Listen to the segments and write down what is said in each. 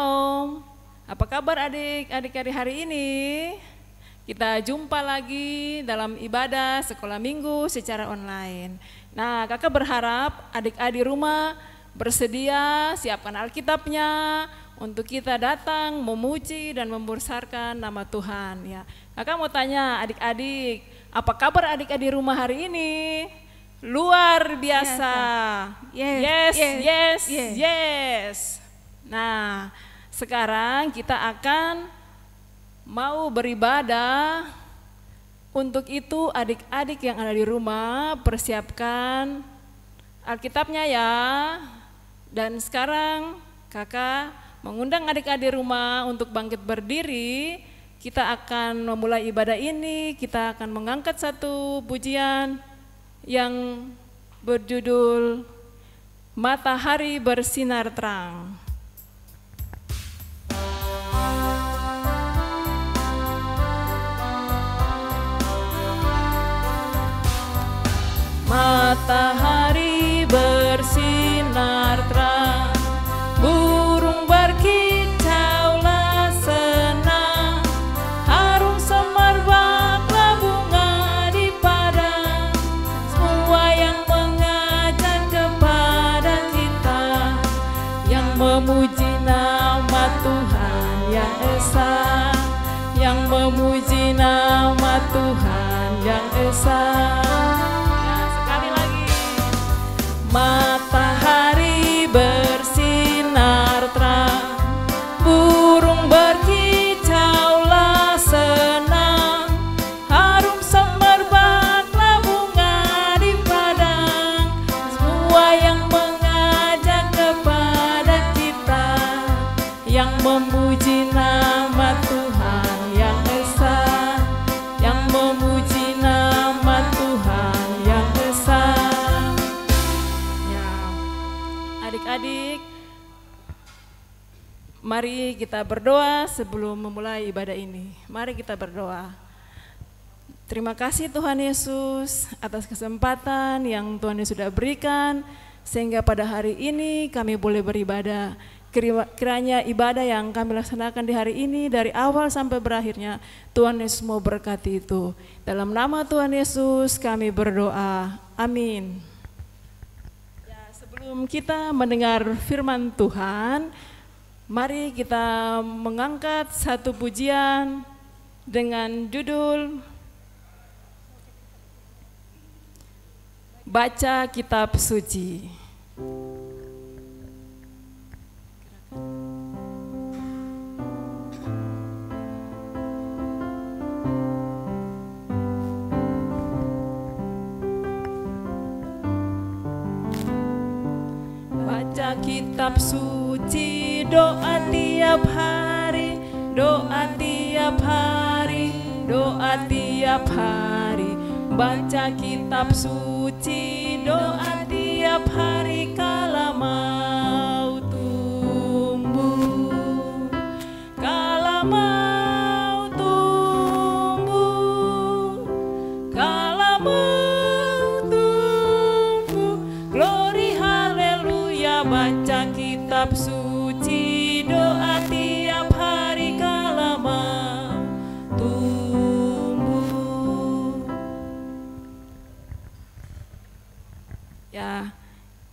Shalom. Apa kabar adik-adik hari ini? Kita jumpa lagi dalam ibadah sekolah minggu secara online. Nah, kakak berharap adik-adik rumah bersedia siapkan Alkitabnya untuk kita datang memuji dan membesarkan nama Tuhan. Ya, kakak mau tanya adik-adik, apa kabar adik-adik rumah hari ini? Luar biasa. Yes. Nah, sekarang kita akan mau beribadah. Untuk itu adik-adik yang ada di rumah persiapkan Alkitabnya ya. Dan sekarang kakak mengundang adik-adik rumah untuk bangkit berdiri. Kita akan memulai ibadah ini. Kita akan mengangkat satu pujian yang berjudul Matahari Bersinar Terang. Matahari bersinar terang, burung berkicaulah senang, harum semerbaklah bunga di padang, semua yang mengajak kepada kita, yang memuji nama Tuhan yang esa, yang memuji nama Tuhan yang esa. Matahari bersinar terang, burung berkicaulah senang, harum semerbaklah bunga di padang, semua yang mengajak kepada kita, yang memuji nama Tuhan yang esa, yang memuji nama Tuhan yang esa. Adik-adik, mari kita berdoa sebelum memulai ibadah ini. Mari kita berdoa. Terima kasih Tuhan Yesus atas kesempatan yang Tuhan Yesus sudah berikan, sehingga pada hari ini kami boleh beribadah. Kiranya ibadah yang kami laksanakan di hari ini dari awal sampai berakhirnya, Tuhan Yesus mau berkati itu. Dalam nama Tuhan Yesus kami berdoa. Amin. Sebelum kita mendengar firman Tuhan, mari kita mengangkat satu pujian dengan judul Baca Kitab Suci. Baca kitab suci, doa tiap hari, doa tiap hari, doa tiap hari. Baca kitab suci, doa tiap hari kala mau tumbuh, kala mau tumbuh, kala mau tumbuh. Glory haleluya. Baca kitab suci, doa tiap hari kala mau tumbuh. Ya,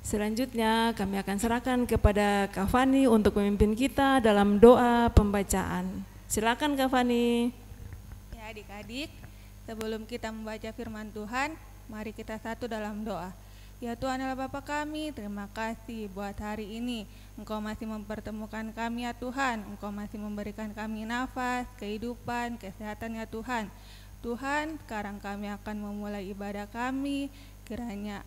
selanjutnya kami akan serahkan kepada Kak Fani untuk memimpin kita dalam doa pembacaan. Silakan Kak Fani. Ya adik-adik, sebelum kita membaca firman Tuhan, mari kita satu dalam doa. Ya Tuhan Allah Bapa kami, terima kasih buat hari ini. Engkau masih mempertemukan kami ya Tuhan. Engkau masih memberikan kami nafas, kehidupan, kesehatan ya Tuhan. Tuhan, sekarang kami akan memulai ibadah kami. Kiranya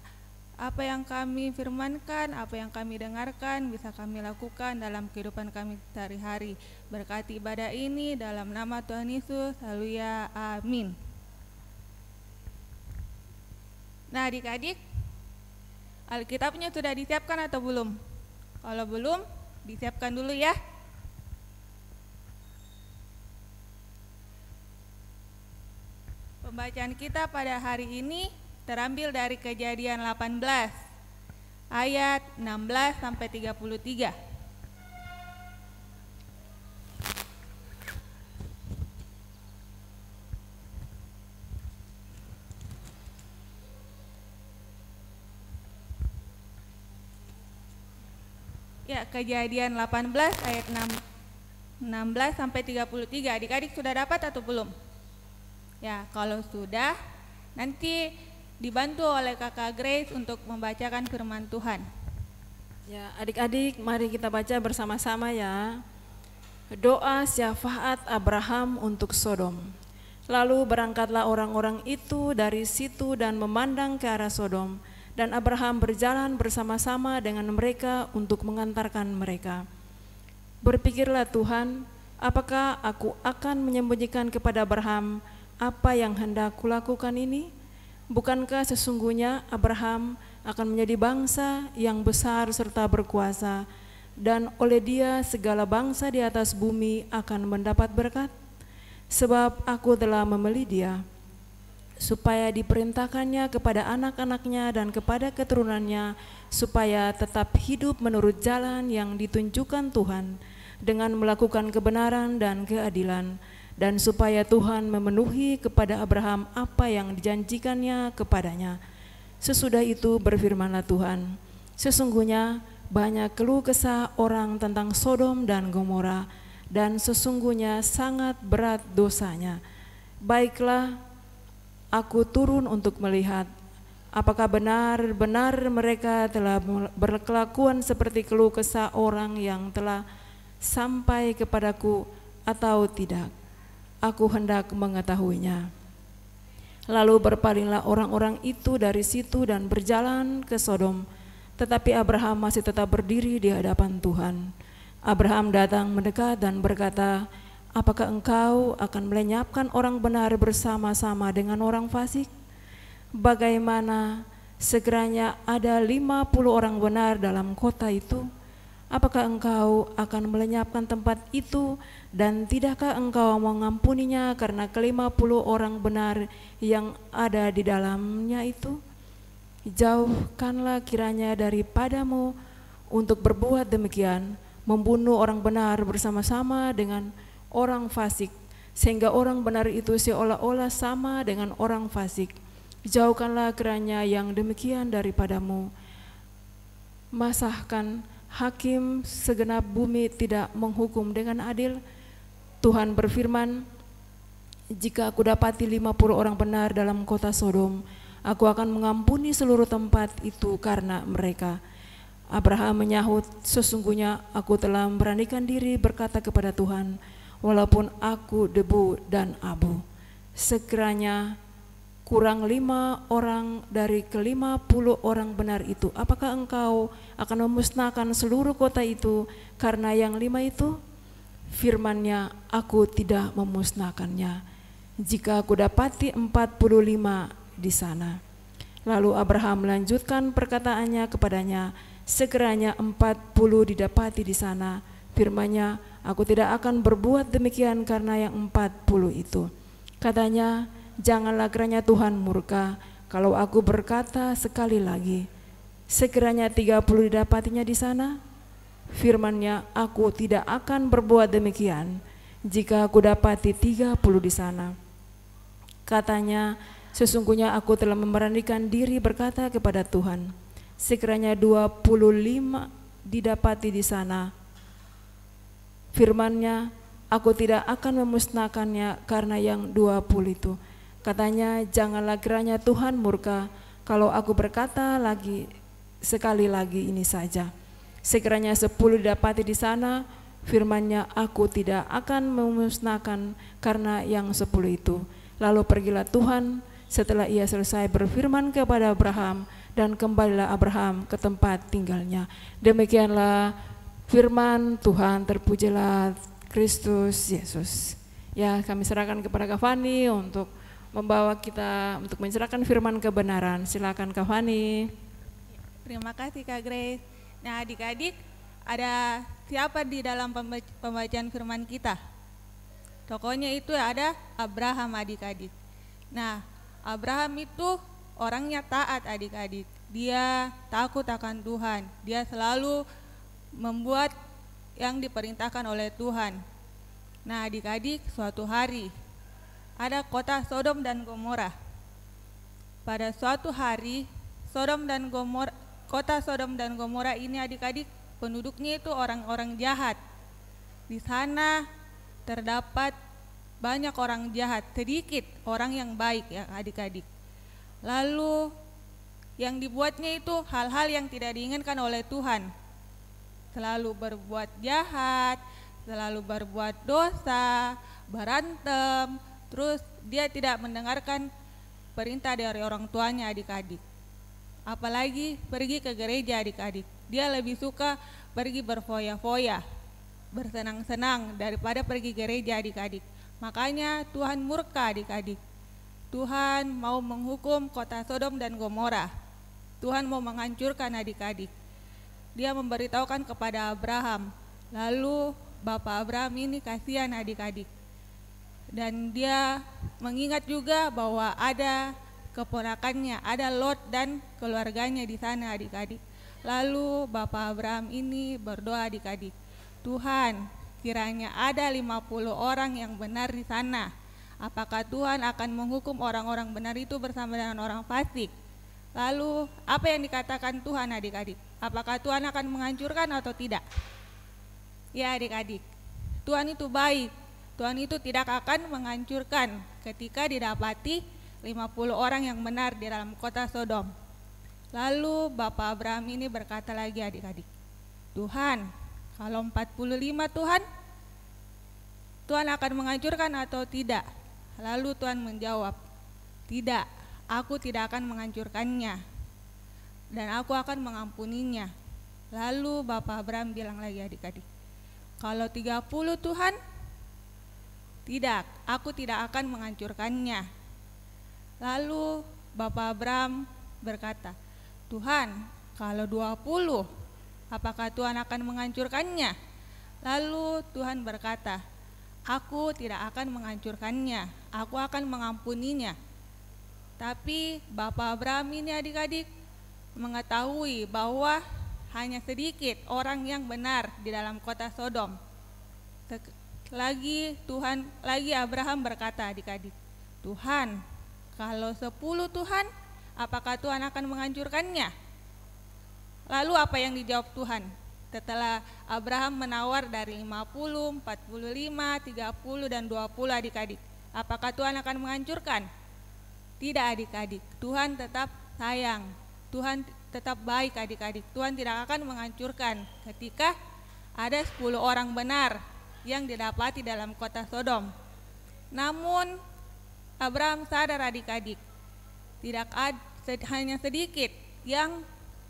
apa yang kami firmankan, apa yang kami dengarkan bisa kami lakukan dalam kehidupan kami sehari-hari. Berkati ibadah ini dalam nama Tuhan Yesus. Haleluya. Amin. Nah adik-adik, Alkitabnya sudah disiapkan atau belum? Kalau belum, disiapkan dulu ya. Pembacaan kita pada hari ini terambil dari Kejadian 18 ayat 16 sampai 33. Ya, Kejadian 18 ayat 16 sampai 33. Adik-adik sudah dapat atau belum? Ya, kalau sudah, nanti dibantu oleh Kakak Grace untuk membacakan firman Tuhan. Ya, adik-adik, mari kita baca bersama-sama ya. Doa syafaat Abraham untuk Sodom. Lalu berangkatlah orang-orang itu dari situ dan memandang ke arah Sodom. Dan Abraham berjalan bersama-sama dengan mereka untuk mengantarkan mereka. Berpikirlah Tuhan, apakah aku akan menyembunyikan kepada Abraham apa yang hendak kulakukan ini? Bukankah sesungguhnya Abraham akan menjadi bangsa yang besar serta berkuasa, dan oleh dia segala bangsa di atas bumi akan mendapat berkat? Sebab aku telah memilih dia, supaya diperintahkannya kepada anak-anaknya dan kepada keturunannya, supaya tetap hidup menurut jalan yang ditunjukkan Tuhan, dengan melakukan kebenaran dan keadilan, dan supaya Tuhan memenuhi kepada Abraham apa yang dijanjikannya kepadanya. Sesudah itu berfirmanlah Tuhan, sesungguhnya banyak keluh kesah orang tentang Sodom dan Gomora, dan sesungguhnya sangat berat dosanya. Baiklah, aku turun untuk melihat apakah benar-benar mereka telah berkelakuan seperti keluh kesah orang yang telah sampai kepadaku atau tidak. Aku hendak mengetahuinya. Lalu berpalinglah orang-orang itu dari situ dan berjalan ke Sodom, tetapi Abraham masih tetap berdiri di hadapan Tuhan. Abraham datang mendekat dan berkata, apakah engkau akan melenyapkan orang benar bersama-sama dengan orang fasik? Bagaimana sekiranya ada 50 orang benar dalam kota itu? Apakah engkau akan melenyapkan tempat itu, dan tidakkah engkau mengampuninya karena ke-50 orang benar yang ada di dalamnya itu? Jauhkanlah kiranya daripadamu untuk berbuat demikian, membunuh orang benar bersama-sama dengan orang fasik, sehingga orang benar itu seolah-olah sama dengan orang fasik. Jauhkanlah kiranya yang demikian daripadamu. Masahkan hakim segenap bumi tidak menghukum dengan adil? Tuhan berfirman, jika aku dapati 50 orang benar dalam kota Sodom, aku akan mengampuni seluruh tempat itu karena mereka. Abraham menyahut, sesungguhnya aku telah memberanikan diri berkata kepada Tuhan, walaupun aku debu dan abu. Sekiranya kurang 5 orang dari ke-50 orang benar itu, apakah engkau akan memusnahkan seluruh kota itu karena yang 5 itu? Firman-Nya, aku tidak memusnahkannya, jika aku dapati 45 di sana. Lalu Abraham melanjutkan perkataannya kepadanya, sekiranya 40 didapati di sana. Firman-Nya, aku tidak akan berbuat demikian karena yang 40 itu. Katanya, janganlah kiranya Tuhan murka kalau aku berkata sekali lagi, sekiranya 30 didapatinya di sana. Firman-Nya, aku tidak akan berbuat demikian jika aku dapati 30 di sana. Katanya, sesungguhnya aku telah memberanikan diri berkata kepada Tuhan, sekiranya 25 didapati di sana. Firman-Nya, aku tidak akan memusnahkannya karena yang 20 itu. Katanya, janganlah kiranya Tuhan murka kalau aku berkata lagi sekali lagi ini saja. Sekiranya 10 didapati di sana. Firman-Nya, aku tidak akan memusnahkan karena yang 10 itu. Lalu pergilah Tuhan setelah ia selesai berfirman kepada Abraham, dan kembalilah Abraham ke tempat tinggalnya. Demikianlah firman Tuhan. Terpujilah Kristus Yesus. Ya, kami serahkan kepada Kak Fani untuk membawa kita untuk mencerahkan firman kebenaran. Silakan Kak Fani. Terima kasih Kak Grace. Nah, adik-adik, ada siapa di dalam pembacaan firman kita? Tokohnya itu ada Abraham, adik-adik. Nah, Abraham itu orangnya taat, adik-adik. Dia takut akan Tuhan. Dia selalu membuat yang diperintahkan oleh Tuhan. Nah, adik-adik, suatu hari ada kota Sodom dan Gomora. Pada suatu hari, kota Sodom dan Gomora ini, adik-adik, penduduknya itu orang-orang jahat. Di sana terdapat banyak orang jahat, sedikit orang yang baik ya adik-adik. Lalu yang dibuatnya itu hal-hal yang tidak diinginkan oleh Tuhan. Selalu berbuat jahat, selalu berbuat dosa, berantem, terus dia tidak mendengarkan perintah dari orang tuanya adik-adik. Apalagi pergi ke gereja adik-adik. Dia lebih suka pergi berfoya-foya, bersenang-senang daripada pergi gereja adik-adik. Makanya Tuhan murka adik-adik. Tuhan mau menghukum kota Sodom dan Gomora. Tuhan mau menghancurkan adik-adik. Dia memberitahukan kepada Abraham. Lalu Bapak Abraham ini kasihan adik-adik. Dan dia mengingat juga bahwa ada keponakannya, ada Lot dan keluarganya di sana adik-adik. Lalu Bapak Abraham ini berdoa adik-adik, Tuhan, kiranya ada 50 orang yang benar di sana. Apakah Tuhan akan menghukum orang-orang benar itu bersama dengan orang fasik? Lalu apa yang dikatakan Tuhan adik-adik? Apakah Tuhan akan menghancurkan atau tidak? Ya adik-adik, Tuhan itu baik. Tuhan itu tidak akan menghancurkan ketika didapati 50 orang yang benar di dalam kota Sodom. Lalu Bapak Abraham ini berkata lagi adik-adik, Tuhan, kalau 45 Tuhan akan menghancurkan atau tidak? Lalu Tuhan menjawab, tidak, aku tidak akan menghancurkannya dan aku akan mengampuninya. Lalu Bapak Abraham bilang lagi adik-adik, kalau 30 Tuhan, tidak, aku tidak akan menghancurkannya. Lalu Bapak Abraham berkata, Tuhan, kalau 20, apakah Tuhan akan menghancurkannya? Lalu Tuhan berkata, aku tidak akan menghancurkannya, aku akan mengampuninya. Tapi Bapak Abraham ini adik-adik mengetahui bahwa hanya sedikit orang yang benar di dalam kota Sodom. Lagi Abraham berkata adik-adik, Tuhan, kalau 10 Tuhan, apakah Tuhan akan menghancurkannya? Lalu apa yang dijawab Tuhan? Setelah Abraham menawar dari 50, 45, 30, dan 20 adik-adik, apakah Tuhan akan menghancurkan? Tidak adik-adik, Tuhan tetap sayang, Tuhan tetap baik adik-adik. Tuhan tidak akan menghancurkan ketika ada 10 orang benar yang didapati dalam kota Sodom. Namun Abraham sadar adik-adik, hanya sedikit yang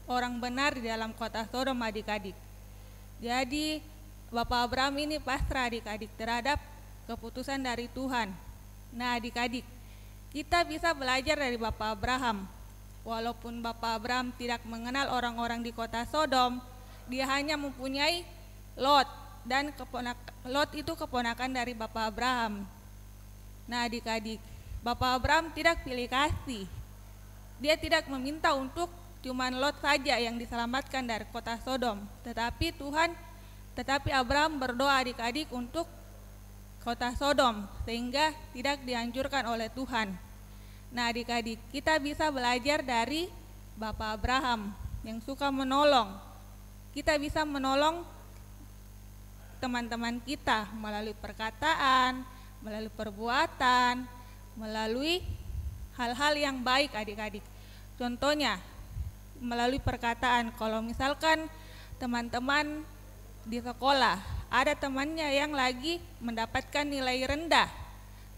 orang benar di dalam kota Sodom adik-adik. Jadi Bapak Abraham ini pasrah adik-adik terhadap keputusan dari Tuhan. Nah adik-adik, kita bisa belajar dari Bapak Abraham. Walaupun Bapak Abraham tidak mengenal orang-orang di kota Sodom, dia hanya mempunyai Lot, dan Lot itu keponakan dari Bapak Abraham. Nah adik-adik, Bapak Abraham tidak pilih kasih. Dia tidak meminta untuk cuman Lot saja yang diselamatkan dari kota Sodom, tetapi Abraham berdoa adik-adik untuk kota Sodom sehingga tidak dihancurkan oleh Tuhan. Nah adik-adik, kita bisa belajar dari Bapak Abraham yang suka menolong. Kita bisa menolong teman-teman kita melalui perkataan, melalui perbuatan, melalui hal-hal yang baik adik-adik. Contohnya melalui perkataan, kalau misalkan teman-teman di sekolah ada temannya yang lagi mendapatkan nilai rendah,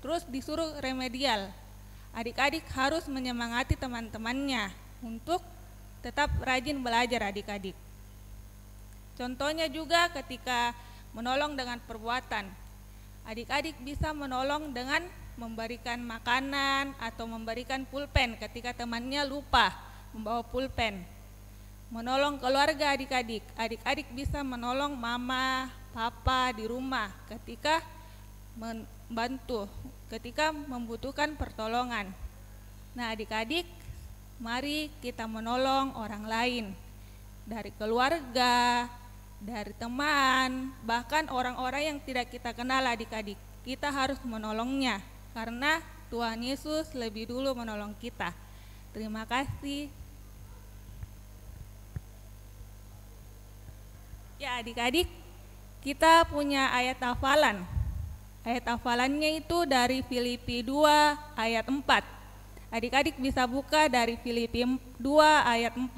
terus disuruh remedial, adik-adik harus menyemangati teman-temannya untuk tetap rajin belajar adik-adik. Contohnya juga ketika menolong dengan perbuatan, adik-adik bisa menolong dengan memberikan makanan atau memberikan pulpen ketika temannya lupa membawa pulpen. Menolong keluarga adik-adik, adik-adik bisa menolong mama, papa di rumah ketika ketika membutuhkan pertolongan. Nah adik-adik, mari kita menolong orang lain, dari keluarga, dari teman, bahkan orang-orang yang tidak kita kenal adik-adik. Kita harus menolongnya, karena Tuhan Yesus lebih dulu menolong kita. Terima kasih. Ya adik-adik, kita punya ayat hafalan. Ayat hafalannya itu dari Filipi 2 ayat 4. Adik-adik bisa buka dari Filipi 2 ayat 4.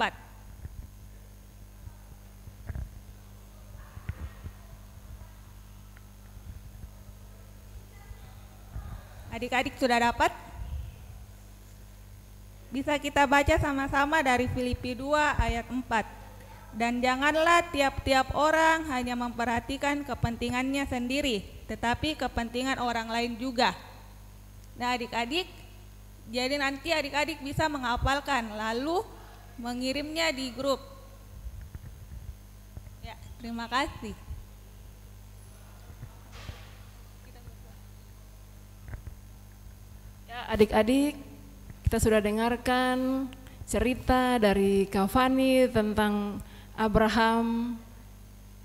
Adik-adik sudah dapat? Bisa kita baca sama-sama dari Filipi 2 ayat 4. Dan janganlah tiap-tiap orang hanya memperhatikan kepentingannya sendiri, tetapi kepentingan orang lain juga. Nah adik-adik, jadi nanti adik-adik bisa menghafalkan, lalu mengirimnya di grup. Ya, terima kasih. Ya, adik-adik, kita sudah dengarkan cerita dari Kak Fani tentang Abraham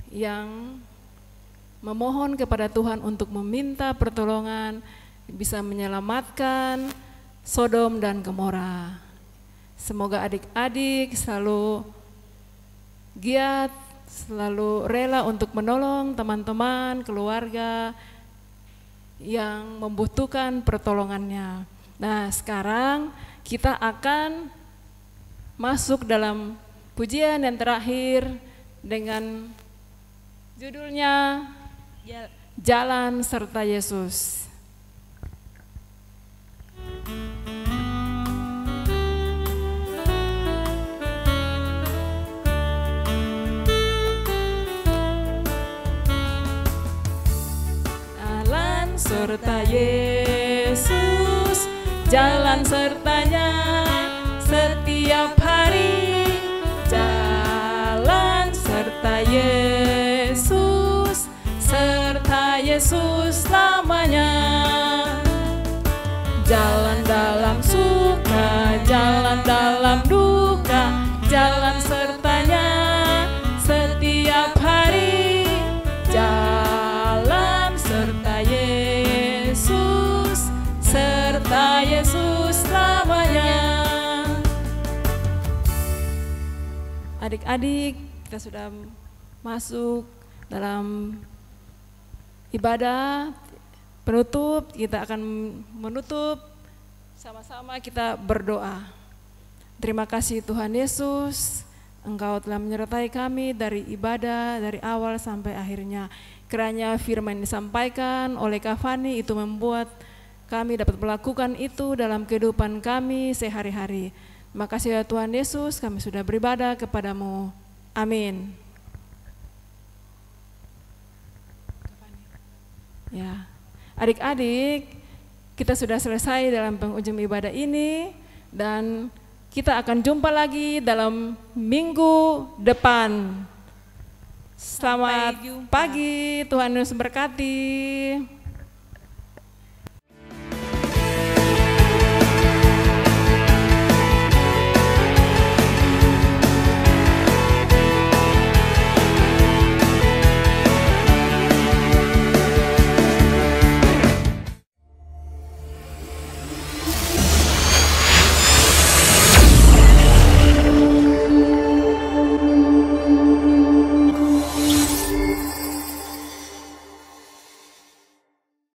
yang memohon kepada Tuhan untuk meminta pertolongan bisa menyelamatkan Sodom dan Gomora. Semoga adik-adik selalu giat, selalu rela untuk menolong teman-teman, keluarga yang membutuhkan pertolongannya. Nah, sekarang kita akan masuk dalam pujian yang terakhir dengan judulnya Jalan Serta Yesus. Jalan serta Yesus, jalan sertanya setiap hari. Jalan serta Yesus, serta Yesus namanya. Jalan dalam suka, jalan dalam duka, jalan sertanya setiap hari. Jalan serta Yesus, serta Yesus namanya. Adik-adik, kita sudah masuk dalam ibadah penutup. Kita akan menutup sama-sama, kita berdoa. Terima kasih Tuhan Yesus, Engkau telah menyertai kami dari ibadah, dari awal sampai akhirnya. Kiranya firman yang disampaikan oleh Kak Fani itu membuat kami dapat melakukan itu dalam kehidupan kami sehari-hari. Terima kasih ya Tuhan Yesus, kami sudah beribadah kepadamu. Amin. Ya, adik-adik, kita sudah selesai dalam penghujung ibadah ini dan kita akan jumpa lagi dalam minggu depan. Selamat pagi, Tuhan Yesus berkati.